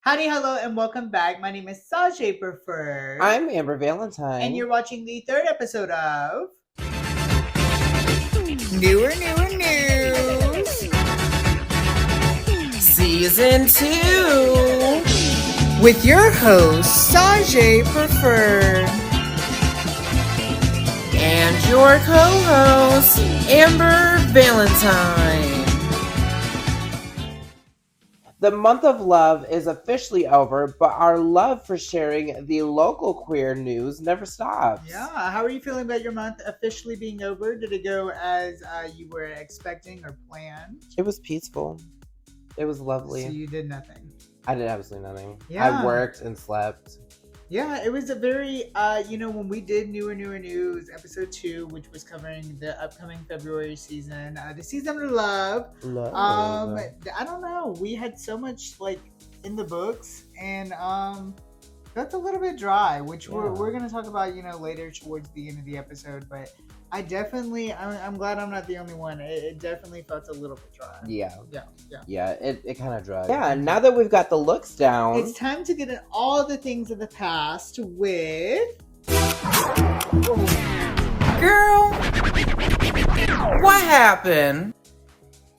Howdy, hello, and welcome back. My name is Sajay Preferred. I'm Amber Valentine. And you're watching the third episode of Newer News Season 2 with your host, Sajay Preferred. And your co-host, Amber Valentine. The month of love is officially over, but our love for sharing the local queer news never stops. Yeah, how are you feeling about your month officially being over? Did it go as you were expecting or planned? It was peaceful. It was lovely. So you did nothing. I did absolutely nothing. Yeah. I worked and slept. Yeah, it was a very, when we did Newer News, episode 2, which was covering the upcoming February season, the season of love. I don't know. We had so much, in the books, and that's a little bit dry, which we're going to talk about, later towards the end of the episode, but I'm glad I'm not the only one. It definitely felt a little bit dry. Yeah, it kind of dry. Yeah, now that we've got the looks down, it's time to get in all the things of the past with... Girl, what happened?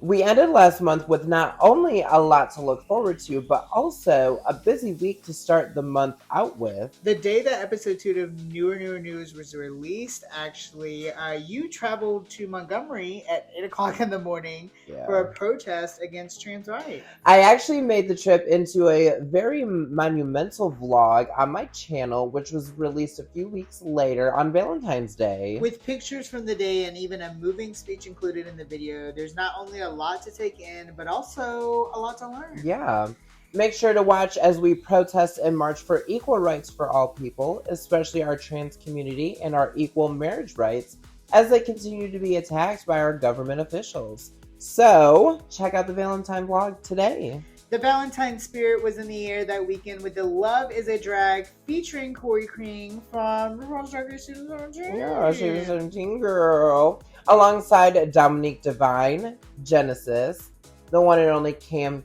We ended last month with not only a lot to look forward to, but also a busy week to start the month out with. The day that episode 2 of Newer News was released, actually, you traveled to Montgomery at 8 o'clock in the morning for a protest against trans rights. I actually made the trip into a very monumental vlog on my channel, which was released a few weeks later on Valentine's Day. With pictures from the day and even a moving speech included in the video, there's not only a lot to take in, but also a lot to learn. Yeah. Make sure to watch as we protest and march for equal rights for all people, especially our trans community, and our equal marriage rights, as they continue to be attacked by our government officials. So, check out the Valentine vlog today. The Valentine spirit was in the air that weekend with the Love is a Drag featuring Corey Kring from RuPaul's Drag Race 2017. Yeah, she was a 17 girl. Alongside Dominique Devine, Genesis, the one and only Cam,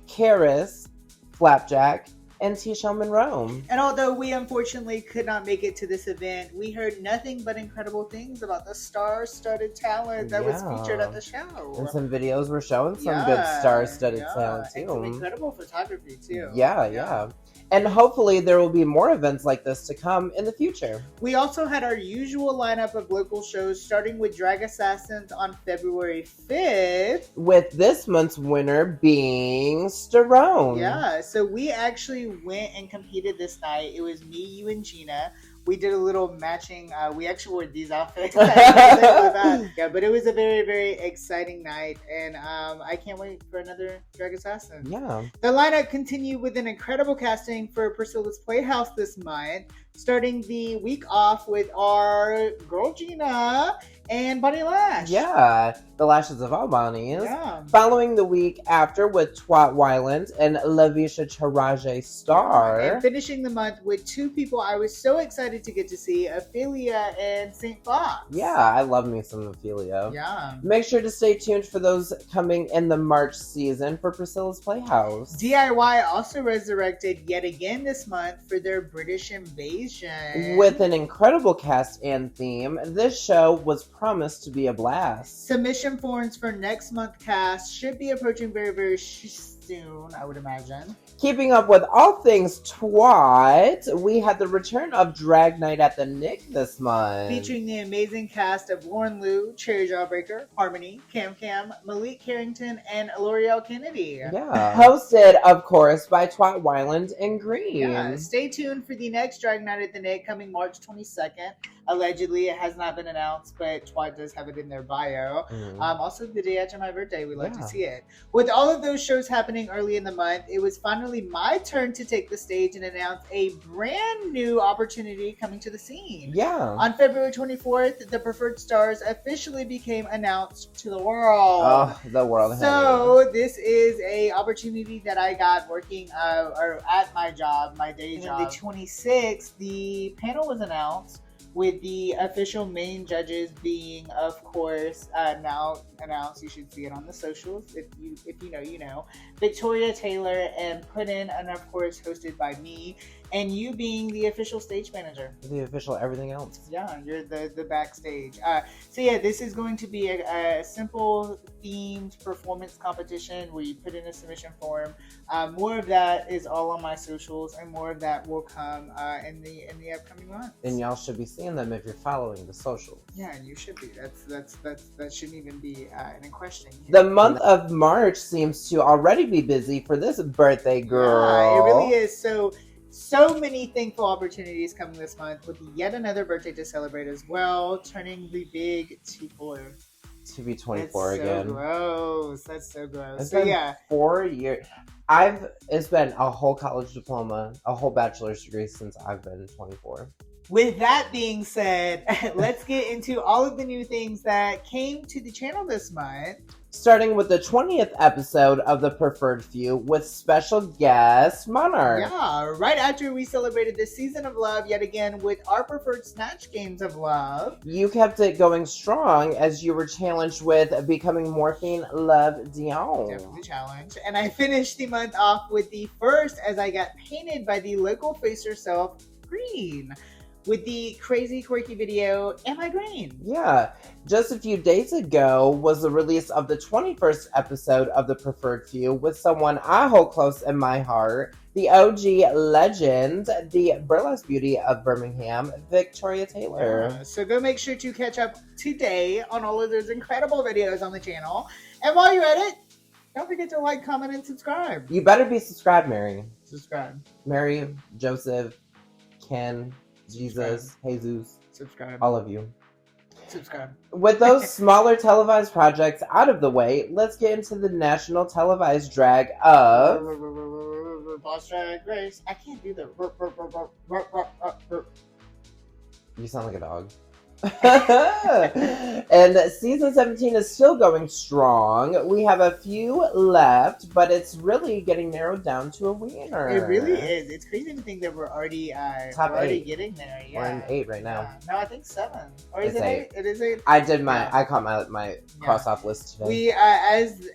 Karis, Flapjack, and Tisha Monroe. And although we unfortunately could not make it to this event, we heard nothing but incredible things about the star-studded talent that was featured at the show. And some videos were showing some good star-studded talent too. And some incredible photography too. Yeah. And hopefully there will be more events like this to come in the future. We also had our usual lineup of local shows, starting with Drag Assassins on February 5th. With this month's winner being Sterone. Yeah, so we actually went and competed this night. It was me, you, and Gina. We did a little matching. We actually wore these outfits. Yeah, but it was a very, very exciting night, and I can't wait for another Drag Assassin. Yeah. The lineup continued with an incredible casting for Priscilla's Playhouse this month, starting the week off with our girl Gina and Bonnie Lash. Yeah, the lashes of all Bonnies. Yeah. Following the week after with Twat Wyland and Lavisha Charaje Star. And finishing the month with two people I was so excited to get to see, Ophelia and St. Fox. Yeah, I love me some Ophelia. Yeah. Make sure to stay tuned for those coming in the March season for Priscilla's Playhouse. DIY also resurrected yet again this month for their British Invasion. With an incredible cast and theme, this show was promised to be a blast. Submission forms for next month's cast should be approaching very, very soon, I would imagine. Keeping up with all things twat, we had the return of Drag Night at the Nick this month. Featuring the amazing cast of Lauren Liu, Cherry Jawbreaker, Harmony, Cam, Malik Carrington, and L'Oreal Kennedy. Yeah. Hosted, of course, by Twat Wyland and Green. Yeah. Stay tuned for the next Drag Night at the Nick coming March 22nd. Allegedly, it has not been announced, but Twat does have it in their bio. Also, the day after my birthday, we like to see it. With all of those shows happening early in the month, it was finally my turn to take the stage and announce a brand new opportunity coming to the scene. Yeah. On February 24th, the Preferred Stars officially became announced to the world. Oh, the world. So this is a opportunity that I got working or at my job, my day job. On the 26th, the panel was announced, with the official main judges being, of course, now announced. You should see it on the socials. If you know, you know. Victoria Taylor, and put in and of course hosted by me, and you being the official stage manager. The official everything else. Yeah, you're the backstage. So yeah, this is going to be a simple themed performance competition where you put in a submission form. More of that is all on my socials, and more of that will come in the upcoming months. And y'all should be seeing them if you're following the socials. Yeah, and you should be. That shouldn't even be in question. The month of March seems to already be busy for this birthday girl. Yeah, it really is. So many thankful opportunities coming this month with yet another birthday to celebrate as well, turning the big 24. To be 24 again. That's so gross. It's so been yeah, 4 years. It's been a whole college diploma, a whole bachelor's degree since I've been 24. With that being said, let's get into all of the new things that came to the channel this month. Starting with the 20th episode of The Preferred Few with special guest Monarch. Yeah, right after we celebrated this season of love yet again with our preferred Snatch Games of Love. You kept it going strong as you were challenged with becoming Morphine Love Dion. Definitely challenge. And I finished the month off with the first as I got painted by the local face herself, Green, with the crazy quirky video, Am I Green? Yeah. Just a few days ago was the release of the 21st episode of The Preferred Few with someone I hold close in my heart, the OG legend, the burlesque beauty of Birmingham, Victoria Taylor. So go make sure to catch up today on all of those incredible videos on the channel. And while you're at it, don't forget to like, comment, and subscribe. You better be subscribed, Mary. Subscribe. Mary, Joseph, Ken, Jesus, Jesus, Subscribe. all of you. Subscribe. With those smaller televised projects out of the way, let's get into the national televised drag of RuPaul's Drag Race. I can't do the. You sound like a dog. And season 17 is still going strong. We have a few left, but it's really getting narrowed down to a winner. It really is. It's crazy to think that we're already getting there. Yeah. We're in 8 right now. Yeah. No, I think 7. Or is It's it 8? 8? It is 8. I caught my cross off list today. We as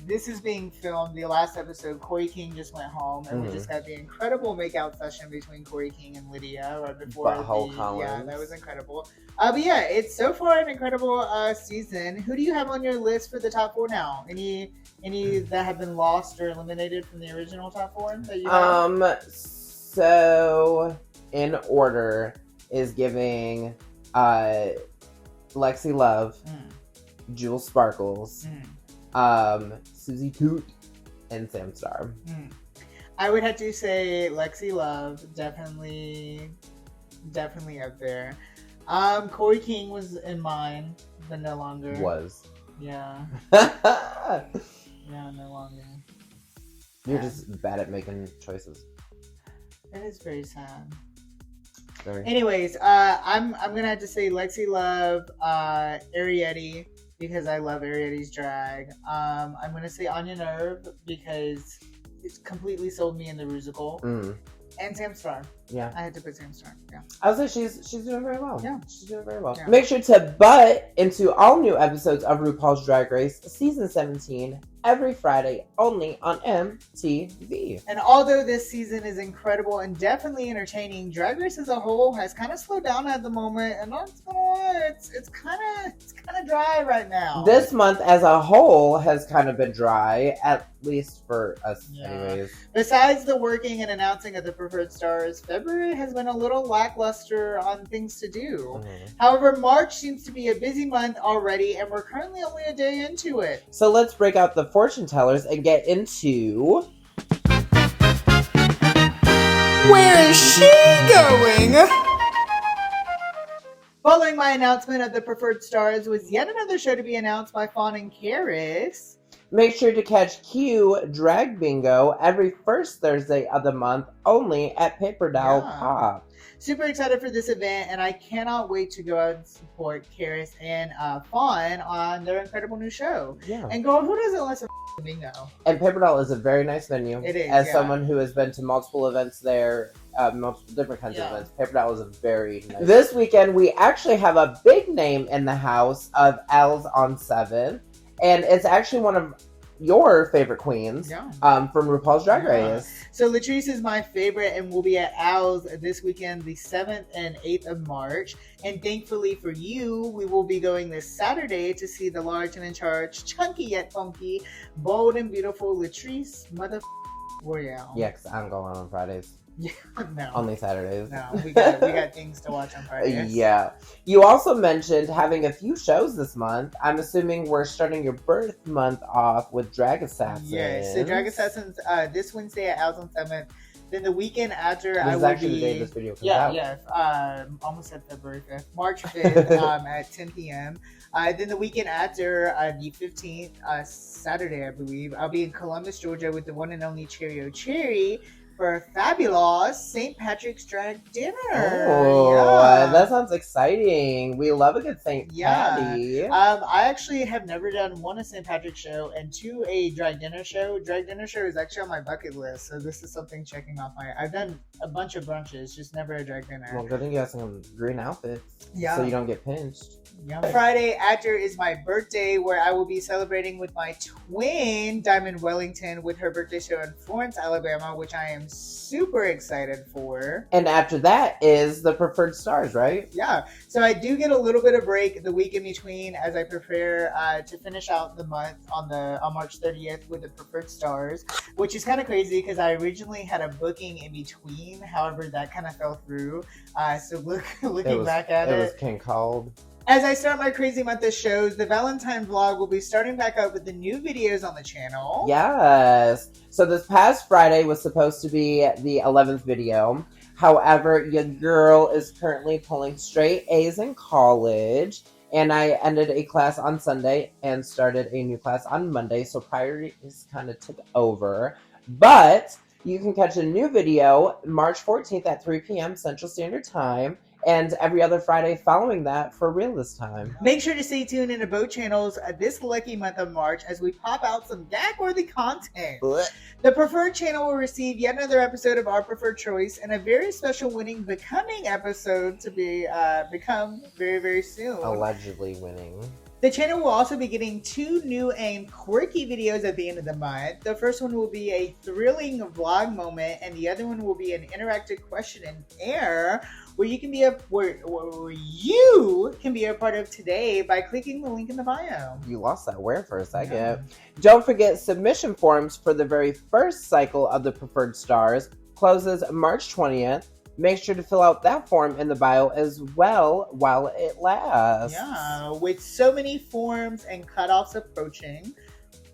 this is being filmed, the last episode, Corey King just went home, and we just got the incredible makeout session between Corey King and Lydia right before Butthole Collins. Yeah, that was incredible. But yeah, it's so far an incredible season. Who do you have on your list for the top 4 now? Any that have been lost or eliminated from the original top 4 that you have? So in order is giving Lexi Love, Jewel Sparkles, Susie Toot, and Sam Star. I would have to say Lexi Love, definitely up there. Corey King was in mine, but no longer. Was. Yeah. Yeah, no longer. You're just bad at making choices. It is very sad. Sorry. Anyways, I'm gonna have to say Lexi Love, Arietti, because I love Arietti's drag. I'm gonna say Anya Nerve because it's completely sold me in the musical. And Sam Star. Yeah. I had to put Sam Star. Yeah. I would say she's doing very well. Yeah. She's doing very well. Yeah. Make sure to butt into all new episodes of RuPaul's Drag Race Season 17 every Friday only on MTV. And although this season is incredible and definitely entertaining, Drag Race as a whole has kind of slowed down at the moment, and not gonna lie, it's kind of dry right now. This month as a whole has kind of been dry, at least for us anyways. Besides the working and announcing of the preferred stars, February has been a little lackluster on things to do. However, March seems to be a busy month already, and we're currently only a day into it. So let's break out the fortune tellers and get into... Where is she going? Following my announcement of the preferred stars was yet another show to be announced by Fawn and Karis. Make sure to catch Q Drag Bingo every first Thursday of the month only at Paper Doll Pop. Super excited for this event, and I cannot wait to go out and support Karis and Fawn on their incredible new show. Yeah. And girl, who doesn't listen to Bingo? And Paper Doll is a very nice venue. It is, As someone who has been to multiple events there, multiple different kinds of events, Paper Doll is a very nice. This weekend, we actually have a big name in the house of L's on 7. And it's actually one of your favorite queens from RuPaul's Drag Race. So Latrice is my favorite and will be at Owl's this weekend, the 7th and 8th of March. And thankfully for you, we will be going this Saturday to see the large and in charge, chunky yet funky, bold and beautiful Latrice Royale. Yeah, because I'm going on Fridays. Yeah, no. Only Saturdays. No, we got things to watch on Fridays. Yeah. You also mentioned having a few shows this month. I'm assuming we're starting your birth month off with Drag Assassins. Yes, so Drag Assassins this Wednesday at Owls on 7th. Then the weekend after, this I is will actually be... the day this video comes out. Yeah. Almost at February 5th. March 5th at 10 p.m. Then the weekend after, the 15th, Saturday, I believe, I'll be in Columbus, Georgia with the one and only Cherry Cherry for a fabulous St. Patrick's Drag Dinner. Oh, that sounds exciting. We love a good St. Patty. I actually have never done one, a St. Patrick's show, and two, a drag dinner show. Drag dinner show is actually on my bucket list, so this is something checking off my... I've done a bunch of brunches, just never a drag dinner. Well, good thing you have some green outfits so you don't get pinched. Yeah. Friday after is my birthday, where I will be celebrating with my twin, Diamond Wellington, with her birthday show in Florence, Alabama, which I am super excited for. And after that is the Preferred Stars, right? Yeah. So I do get a little bit of break the week in between as I prepare to finish out the month on March 30th with the Preferred Stars, which is kind of crazy because I originally had a booking in between. However, that kind of fell through. So looking back at it. It was King Cold. As I start my crazy month of shows, the Valentine vlog will be starting back up with the new videos on the channel. Yes. So this past Friday was supposed to be the 11th video. However, your girl is currently pulling straight A's in college. And I ended a class on Sunday and started a new class on Monday. So priorities kind of took over. But you can catch a new video March 14th at 3 p.m. Central Standard Time. And every other Friday following that for real this time. Make sure to stay tuned into both channels this lucky month of March as we pop out some gag-worthy content. The Preferred channel will receive yet another episode of Our Preferred Choice and a very special winning Becoming episode to be become very, very soon. Allegedly winning. The channel will also be getting 2 new and quirky videos at the end of the month. The first one will be a thrilling vlog moment, and the other one will be an interactive question and air where you can be a part of today by clicking the link in the bio. You lost that where for a second. Yeah. Don't forget submission forms for the very first cycle of the Preferred Stars closes March 20th. Make sure to fill out that form in the bio as well while it lasts. Yeah, with so many forms and cutoffs approaching,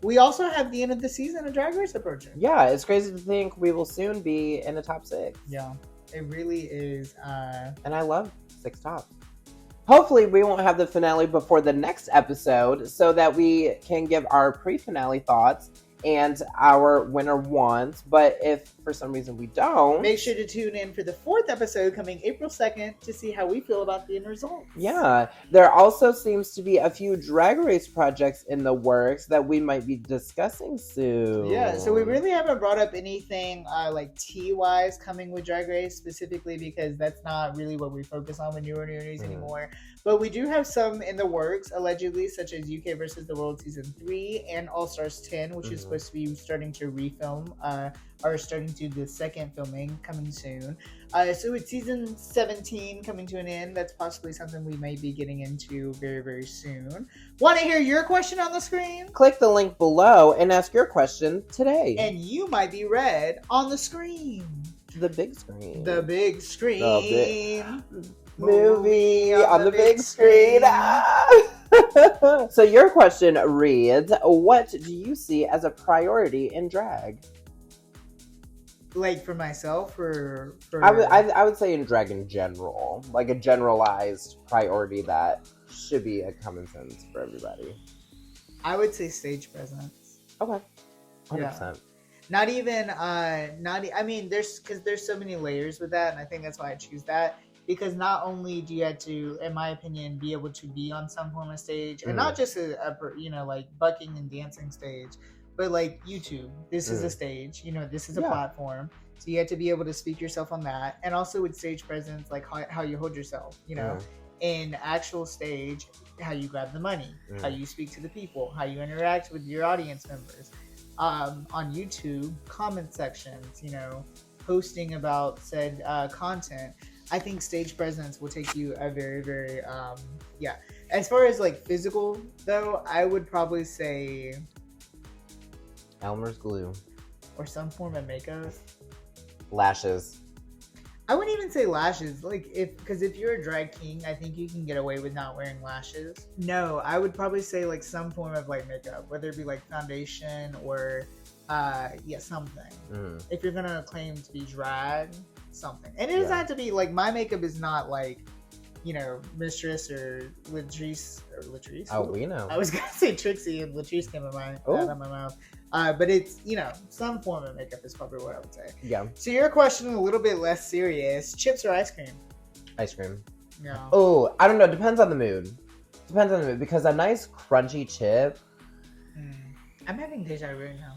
we also have the end of the season of Drag Race approaching. Yeah, it's crazy to think we will soon be in the top 6. Yeah, it really is. And I love 6 tops. Hopefully we won't have the finale before the next episode so that we can give our pre-finale thoughts and our winner wants. But if for some reason we don't, make sure to tune in for the 4th episode coming April 2nd to see how we feel about the end results. Yeah, there also seems to be a few Drag Race projects in the works that we might be discussing soon. Yeah, so we really haven't brought up anything like tea-wise coming with Drag Race specifically because that's not really what we focus on with Newer News anymore. But we do have some in the works, allegedly, such as UK vs. the World Season 3 and All Stars 10, which is supposed to be starting to refilm, or starting to the second filming coming soon. So with Season 17 coming to an end, that's possibly something we may be getting into very, very soon. Want to hear your question on the screen? Click the link below and ask your question today. And you might be read on the screen. The big screen. The big screen. The movie on the big screen. So your question reads, what do you see as a priority in drag? Like for myself or for... I would say in drag in general. Like a generalized priority that should be a common sense for everybody. I would say stage presence. Okay. 100%. Yeah. Not even, I mean, there's so many layers with that, and I think that's why I choose that. Because not only do you have to, in my opinion, be able to be on some form of stage, and not just a like bucking and dancing stage, but like YouTube. This is a stage, this is a platform. So you have to be able to speak yourself on that. And also with stage presence, like how you hold yourself, in actual stage, how you grab the money, how you speak to the people, how you interact with your audience members. On YouTube, comment sections, posting about said content. I think stage presence will take you a very, very, yeah. As far as like physical, though, I would probably say Elmer's glue. Or some form of makeup. Lashes. I wouldn't even say lashes, because if you're a drag king, I think you can get away with not wearing lashes. No, I would probably say like some form of like makeup, whether it be like foundation or, something. If you're gonna claim to be drag, something, and it doesn't have to be like my makeup is not like, Mistress or Latrice. Oh, we know. I was gonna say Trixie and Latrice came out of my mouth. But it's, some form of makeup is probably what I would say. Yeah. So your question a little bit less serious. Chips or ice cream? Ice cream. Yeah. Oh, I don't know. Depends on the mood. Because a nice crunchy chip. I'm having deja vu now.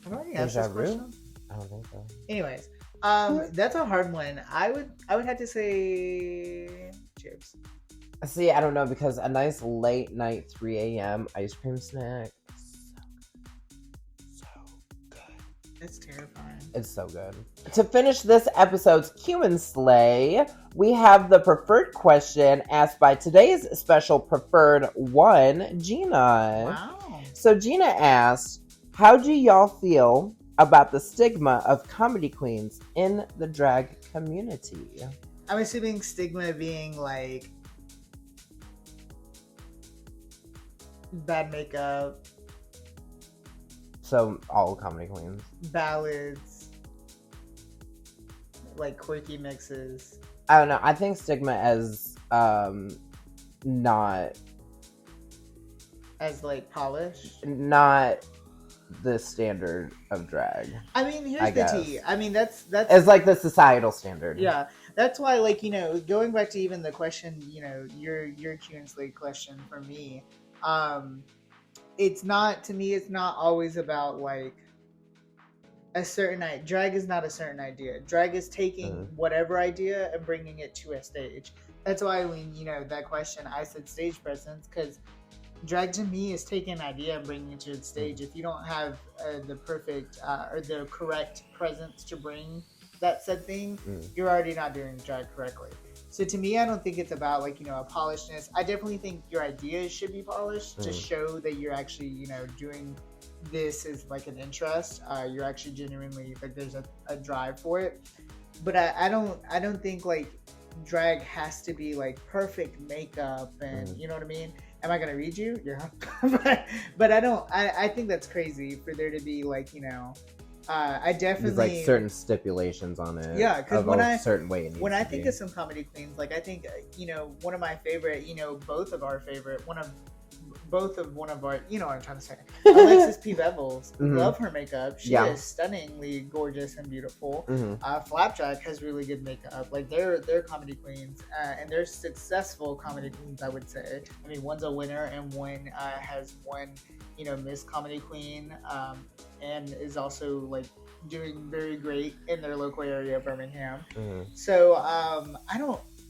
Have I already asked this question? I don't think so. Anyways, that's a hard one. I would have to say chips. See, I don't know, because a nice late night 3 a.m. ice cream snack. It's terrifying. It's so good. To finish this episode's Q and Slay, we have the preferred question asked by today's special preferred one, Gina. Wow. So Gina asked, how do y'all feel about the stigma of comedy queens in the drag community? I'm assuming stigma being like bad makeup. So all comedy queens. Ballads. Like quirky mixes. I don't know. I think stigma as not as like polished. Not the standard of drag. I mean, here's the tea. I mean, that's as like the societal standard. Yeah, that's why, like, going back to even the question, your Q and Slay question for me, it's not, to me, it's not always about like a certain drag is not a certain idea. Drag is taking whatever idea and bringing it to a stage. That's why when that question, I said stage presence, because drag to me is taking an idea and bringing it to the stage. If you don't have the perfect or the correct presence to bring that said thing, you're already not doing drag correctly. So to me, I don't think it's about like, a polishedness. I definitely think your ideas should be polished to show that you're actually, doing this as like an interest. You're actually genuinely, like, there's a drive for it. But I don't think like drag has to be like perfect makeup and you know what I mean? Am I gonna read you? Yeah. but I think that's crazy for there to be like, I definitely there's like certain stipulations on it. Yeah, because certain way when I think of some comedy queens, like I think one of my favorite, both of our, you know what I'm trying to say. Alexis P. Bevels, love her makeup. She is stunningly gorgeous and beautiful. Flapjack has really good makeup. Like they're comedy queens, and they're successful comedy queens, I would say. I mean, one's a winner and one has won, Miss Comedy Queen, and is also like doing very great in their local area, Birmingham. So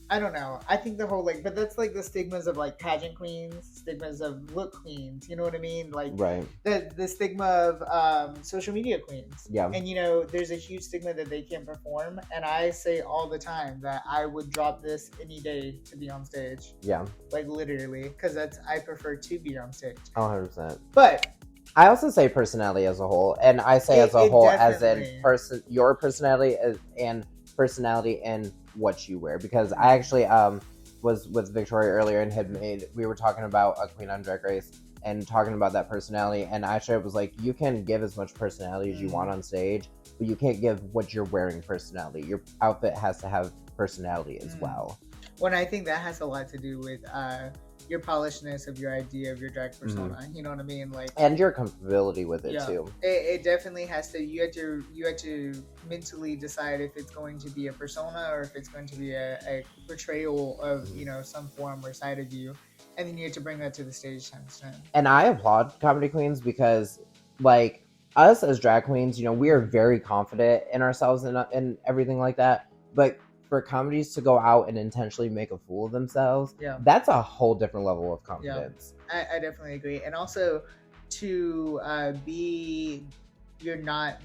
I don't know. I think the whole but that's like the stigmas of like pageant queens, stigmas of look queens. You know what I mean? Like the stigma of social media queens. Yeah. And there's a huge stigma that they can't perform. And I say all the time that I would drop this any day to be on stage. Yeah. Like literally, because I prefer to be on stage. 100%. But I also say personality as a whole, and I say as a whole as in your personality and personality and what you wear, because I actually was with Victoria earlier and we were talking about a queen on Drag Race and talking about that personality, and actually I was like, you can give as much personality as you want on stage, but you can't give what you're wearing personality. Your outfit has to have personality as well. Well, I think that has a lot to do with your polishedness of your idea of your drag persona. You know what I mean? Like, and your comfortability with it too. It definitely has to. You had to mentally decide if it's going to be a persona or if it's going to be a portrayal of some form or side of you, and then you have to bring that to the stage times 10. And I applaud comedy queens because, like, us as drag queens, we are very confident in ourselves and everything like that. But for comedies to go out and intentionally make a fool of themselves, Yeah. that's a whole different level of confidence. I definitely agree. And also to be you're not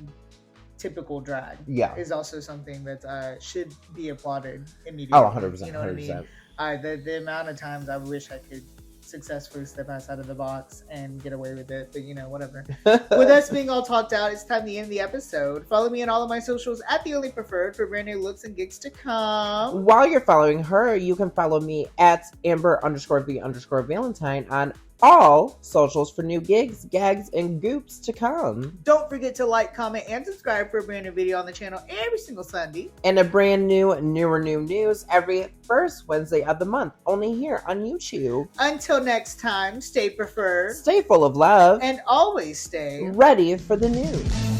typical drag is also something that should be applauded immediately. 100%. You know what 100%. I mean? The amount of times I wish I could successfully step outside of the box and get away with it, but whatever. With us being all talked out, it's time to end the episode. Follow me on all of my socials at The Only Preferred for brand new looks and gigs to come. While you're following her, you can follow me at Amber_V_Valentine on all socials for new gigs, gags, and goops to come. Don't forget to like, comment, and subscribe for a brand new video on the channel every single Sunday. And a brand new news every first Wednesday of the month, only here on YouTube. Until next time, stay preferred. Stay full of love. And always stay ready for the news.